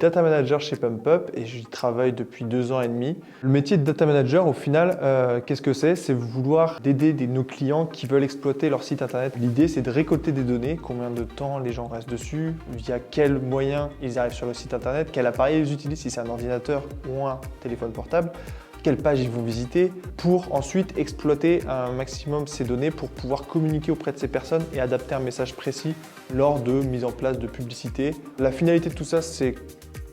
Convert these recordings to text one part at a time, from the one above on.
data manager chez PumpUp et j'y travaille depuis 2 ans et demi. Le métier de data manager, au final, qu'est-ce que c'est? C'est vouloir aider nos clients qui veulent exploiter leur site internet. L'idée, c'est de récolter des données, combien de temps les gens restent dessus, via quels moyens ils arrivent sur le site internet, quel appareil ils utilisent, si c'est un ordinateur ou un téléphone portable, quelle page ils vont visiter, pour ensuite exploiter un maximum ces données pour pouvoir communiquer auprès de ces personnes et adapter un message précis lors de mise en place de publicité. La finalité de tout ça, c'est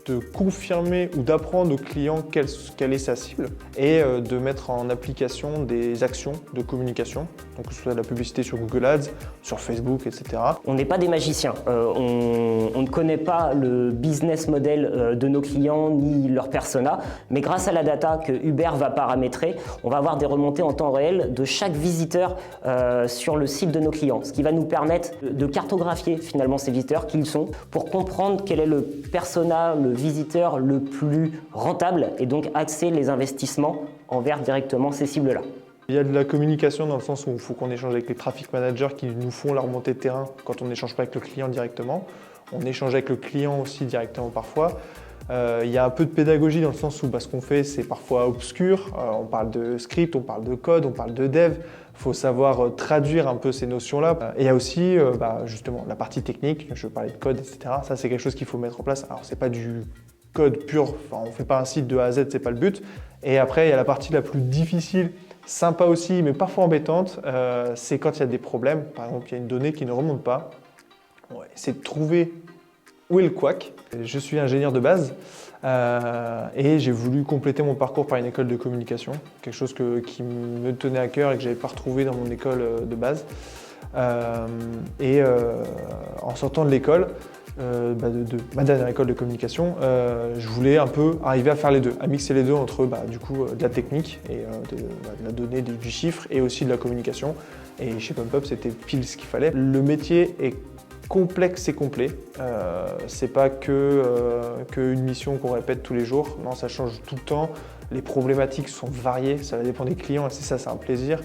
de confirmer ou d'apprendre aux clients quelle est sa cible et de mettre en application des actions de communication, donc que ce soit de la publicité sur Google Ads, sur Facebook, etc. On n'est pas des magiciens, on ne connaît pas le business model de nos clients ni leur persona, mais grâce à la data que Uber va paramétrer, on va avoir des remontées en temps réel de chaque visiteur sur le site de nos clients, ce qui va nous permettre de cartographier finalement ces visiteurs, qui ils sont, pour comprendre quel est le persona, le visiteur le plus rentable et donc axer les investissements envers directement ces cibles-là. Il y a de la communication dans le sens où il faut qu'on échange avec les traffic managers qui nous font la remontée de terrain quand on n'échange pas avec le client directement. On échange avec le client aussi directement parfois. Il y a un peu de pédagogie dans le sens où ce qu'on fait, c'est parfois obscur. On parle de script, on parle de code, on parle de dev. Il faut savoir traduire un peu ces notions-là. Et il y a aussi justement la partie technique, je parlais de code, etc. Ça, c'est quelque chose qu'il faut mettre en place. Alors, c'est pas du code pur, on ne fait pas un site de A à Z, c'est pas le but. Et après, il y a la partie la plus difficile, sympa aussi, mais parfois embêtante, c'est quand il y a des problèmes. Par exemple, il y a une donnée qui ne remonte pas. C'est de trouver où est le couac. Je suis ingénieur de base et j'ai voulu compléter mon parcours par une école de communication, quelque chose qui me tenait à cœur et que je n'avais pas retrouvé dans mon école de base. En sortant de l'école, de ma dernière école de communication, je voulais un peu arriver à faire les deux, à mixer les deux entre de la technique et de la donnée, du chiffre et aussi de la communication. Et chez PumpUp, c'était pile ce qu'il fallait. Le métier est complexe et complet. C'est pas qu'une mission qu'on répète tous les jours. Non, ça change tout le temps. Les problématiques sont variées. Ça va dépendre des clients et c'est un plaisir.